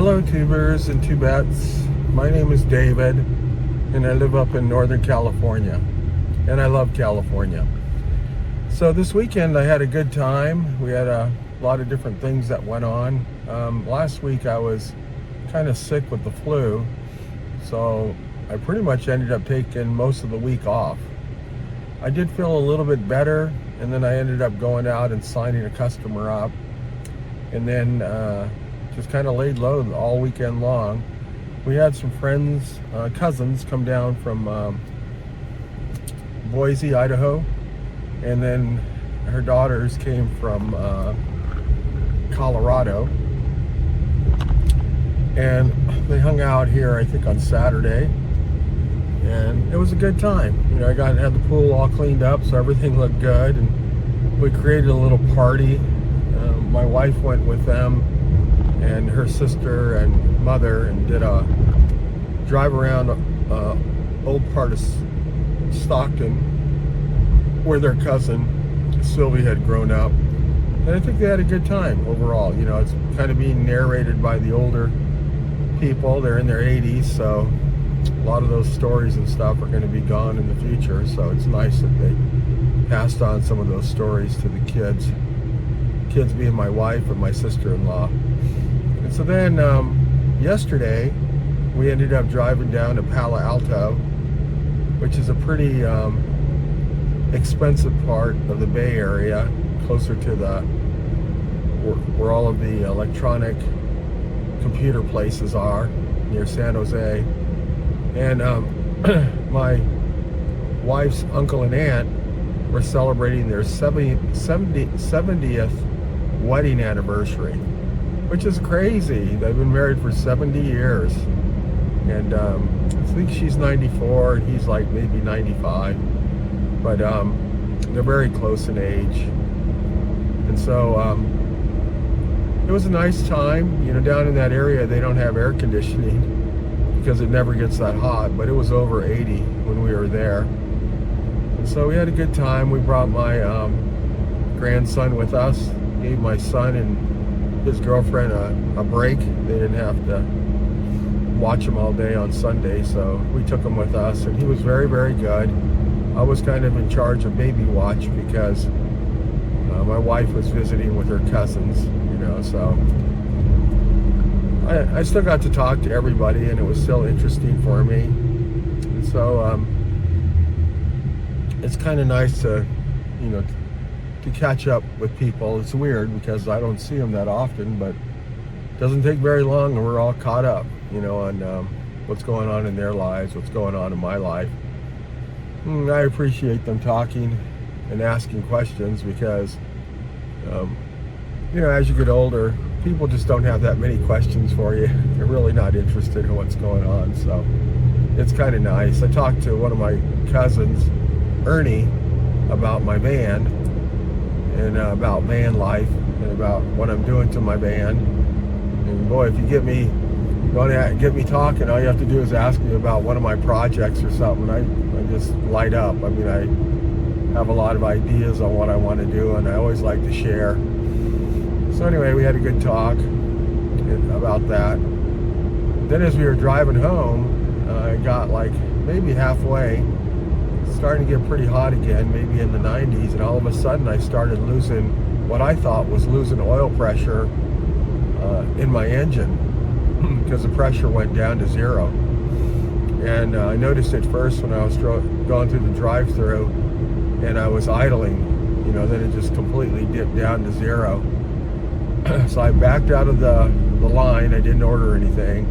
Hello tubers and tubettes. My name is David and I live up in Northern California, and I love California. So this weekend I had a good time. We had a lot of different things that went on. Last week I was kind of sick with the flu, so I pretty much ended up taking most of the week off. I did feel a little bit better, and then I ended up going out and signing a customer up, and then just kind of laid low all weekend long. We had some friends, cousins come down from Boise, Idaho, and then her daughters came from Colorado, and they hung out here I think on Saturday, and it was a good time. You know, I had the pool all cleaned up, so everything looked good, and we created a little party. My wife went with them and her sister and mother and did a drive around old part of Stockton where their cousin Sylvie had grown up, and I think they had a good time overall. You know, it's kind of being narrated by the older people. They're in their 80s, so a lot of those stories and stuff are going to be gone in the future, so it's nice that they passed on some of those stories to the kids being my wife and my sister-in-law. And so then yesterday we ended up driving down to Palo Alto, which is a pretty expensive part of the Bay Area, closer to where all of the electronic computer places are, near San Jose. And my wife's uncle and aunt were celebrating their 70th wedding anniversary, which is crazy. They've been married for 70 years, and I think she's 94 and he's like maybe 95, but they're very close in age. And so it was a nice time. You know, down in that area they don't have air conditioning because it never gets that hot, but it was over 80 when we were there. And so we had a good time. We brought my grandson with us, gave my son and his girlfriend a break. They didn't have to watch him all day on Sunday, so we took him with us, and he was very, very good. I was kind of in charge of baby watch because my wife was visiting with her cousins, you know, so I still got to talk to everybody, and it was still interesting for me. And so it's kind of nice to, you know, to catch up with people. It's weird because I don't see them that often, but it doesn't take very long and we're all caught up, you know, on what's going on in their lives, what's going on in my life. And I appreciate them talking and asking questions because, you know, as you get older, people just don't have that many questions for you. They're really not interested in what's going on, so it's kind of nice. I talked to one of my cousins, Ernie, about my band and about van life and about what I'm doing to my band. And boy, if you get me talking, all you have to do is ask me about one of my projects or something. I just light up. I mean, I have a lot of ideas on what I want to do, and I always like to share. So anyway, we had a good talk about that. Then as we were driving home, I got like maybe halfway, starting to get pretty hot again, maybe in the 90s, and all of a sudden I started losing what I thought was losing oil pressure in my engine because the pressure went down to zero. And I noticed it first when I was going through the drive-through and I was idling, you know, then it just completely dipped down to zero. So I backed out of the line. I didn't order anything.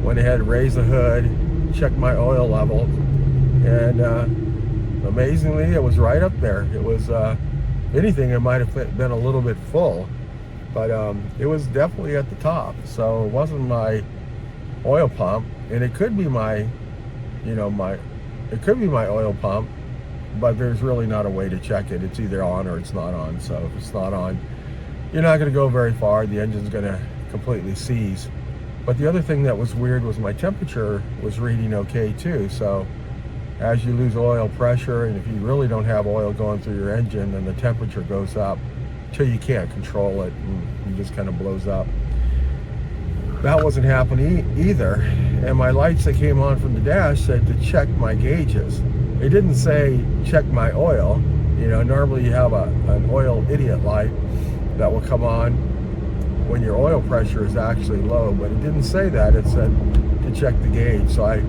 Went ahead, raised the hood, checked my oil level, and amazingly, it was right up there. It was, if anything, it might have been a little bit full, but it was definitely at the top. So it wasn't my oil pump, and it could be my, you know, it could be my oil pump, but there's really not a way to check it. It's either on or it's not on. So if it's not on, you're not going to go very far. The engine's going to completely seize. But the other thing that was weird was my temperature was reading okay too. So as you lose oil pressure, and if you really don't have oil going through your engine, then the temperature goes up till you can't control it and it just kind of blows up. that wasn't happening either. And my lights that came on from the dash said to check my gauges. It didn't say check my oil. You know, normally you have an oil idiot light that will come on when your oil pressure is actually low, but it didn't say that. It said to check the gauge. So I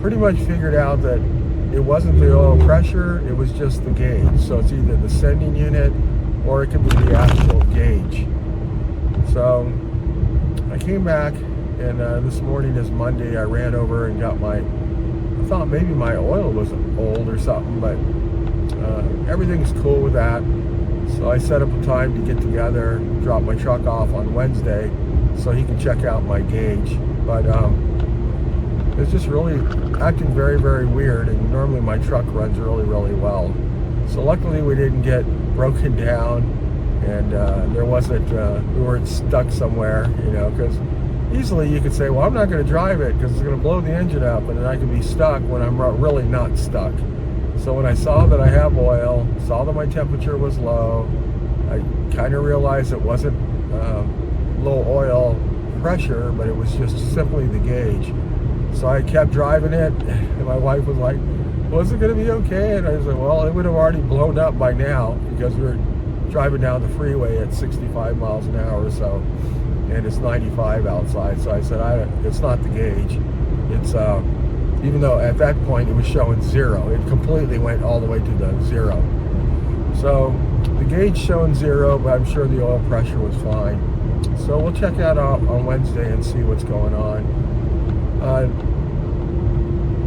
pretty much figured out that it wasn't the oil pressure, it was just the gauge. So it's either the sending unit or it could be the actual gauge. So I came back, and this morning is Monday. I ran over and got I thought maybe my oil was old or something, but everything's cool with that. So I set up a time to get together, drop my truck off on Wednesday so he can check out my gauge. But it's just really acting very, very weird, and normally my truck runs really, really well. So luckily we didn't get broken down, and there wasn't, we weren't stuck somewhere, you know, because easily you could say, well, I'm not going to drive it because it's going to blow the engine up, and then I could be stuck when I'm really not stuck. So when I saw that I have oil, saw that my temperature was low, I kind of realized it wasn't low oil pressure, but it was just simply the gauge. So I kept driving it, and my wife was like, was it going to be okay? And I was like, well, it would have already blown up by now because we were driving down the freeway at 65 miles an hour or so, and it's 95 outside. So I said, it's not the gauge. It's, even though at that point it was showing 0, it completely went all the way to the 0. So the gauge showing 0, but I'm sure the oil pressure was fine. So we'll check that out on Wednesday and see what's going on.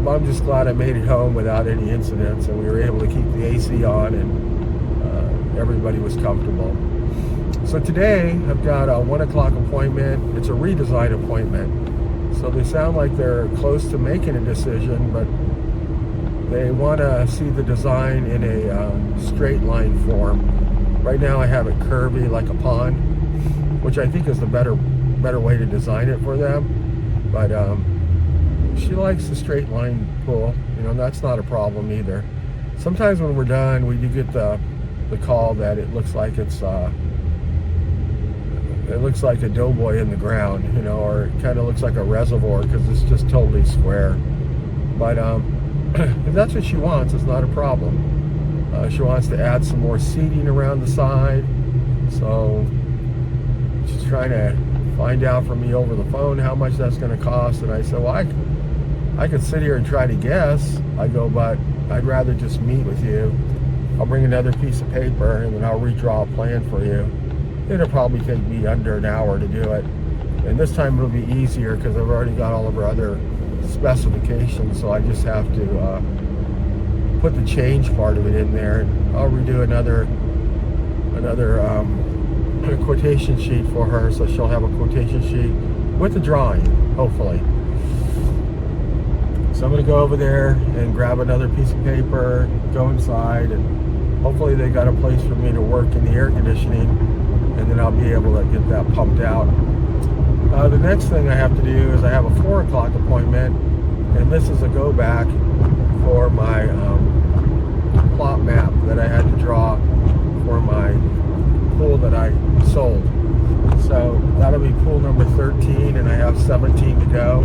I'm just glad I made it home without any incidents, and we were able to keep the AC on, and everybody was comfortable. So today I've got a 1 o'clock appointment. It's a redesign appointment. So they sound like they're close to making a decision, but they want to see the design in a straight line form. Right now I have it curvy like a pond, which I think is the better way to design it for them. But she likes the straight line pool, you know, and that's not a problem either. Sometimes when we're done, we do get the call that it looks like it's it looks like a doughboy in the ground, you know, or it kind of looks like a reservoir because it's just totally square. But if that's what she wants, it's not a problem. She wants to add some more seating around the side, so she's trying to find out from me over the phone how much that's going to cost. And I said, well, I could sit here and try to guess. I go, but I'd rather just meet with you. I'll bring another piece of paper, and then I'll redraw a plan for you. It'll probably take me under an hour to do it, and this time it'll be easier because I've already got all of our other specifications, so I just have to put the change part of it in there, and I'll redo another quotation sheet for her, so she'll have a quotation sheet with the drawing, hopefully. So I'm going to go over there and grab another piece of paper, go inside, and hopefully they got a place for me to work in the air conditioning, and then I'll be able to get that pumped out. The next thing I have to do is I have a 4 o'clock appointment, and this is a go back for my plot map that I had to draw for my pool that I sold. So that'll be pool number 13, and I have 17 to go.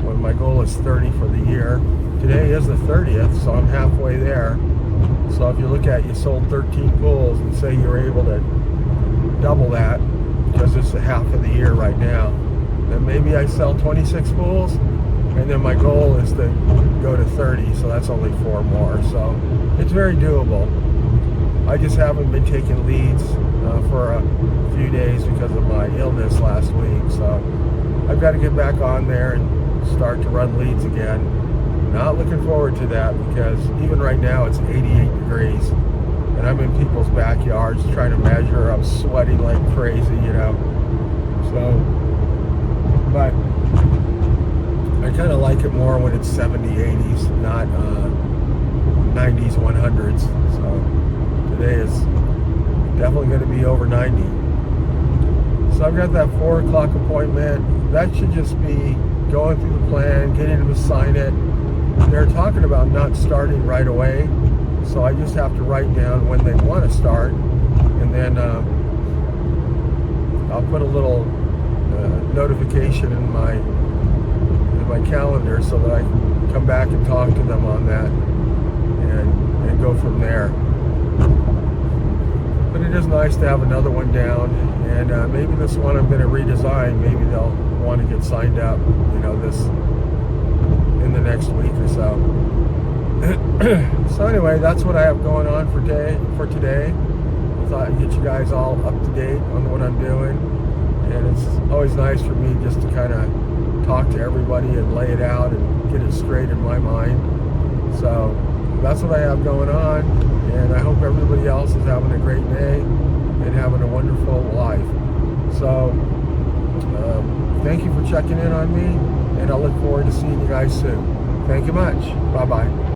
When my goal is 30 for the year. Today is the 30th, so I'm halfway there. So if you look at, you sold 13 pools, and say you're able to double that, because it's half of the year right now, then maybe I sell 26 pools, and then my goal is to go to 30, so that's only 4 more. So it's very doable. I just haven't been taking leads for a few days because of my illness last week, so I've got to get back on there and start to run leads again. Not looking forward to that, because even right now it's 88 degrees and I'm in people's backyards trying to measure. I'm sweating like crazy, you know. So, but I kind of like it more when it's 70, 80s, not 90s, 100s. So today is definitely going to be over 90. So I've got that 4 o'clock appointment. That should just be going through the plan, getting them to sign it. They're talking about not starting right away, so I just have to write down when they want to start, and then I'll put a little notification in my calendar so that I can come back and talk to them on that and go from there. But it is nice to have another one down, and maybe this one I'm going to redesign. Maybe they'll want to get signed up, this in the next week or so. So anyway, that's what I have going on for today. I thought I'd get you guys all up to date on what I'm doing, and it's always nice for me just to kind of talk to everybody and lay it out and get it straight in my mind. So that's what I have going on, and I hope everybody else is having a great day and having a wonderful life. So thank you for checking in on me, and I look forward to seeing you guys soon. Thank you much. Bye-bye.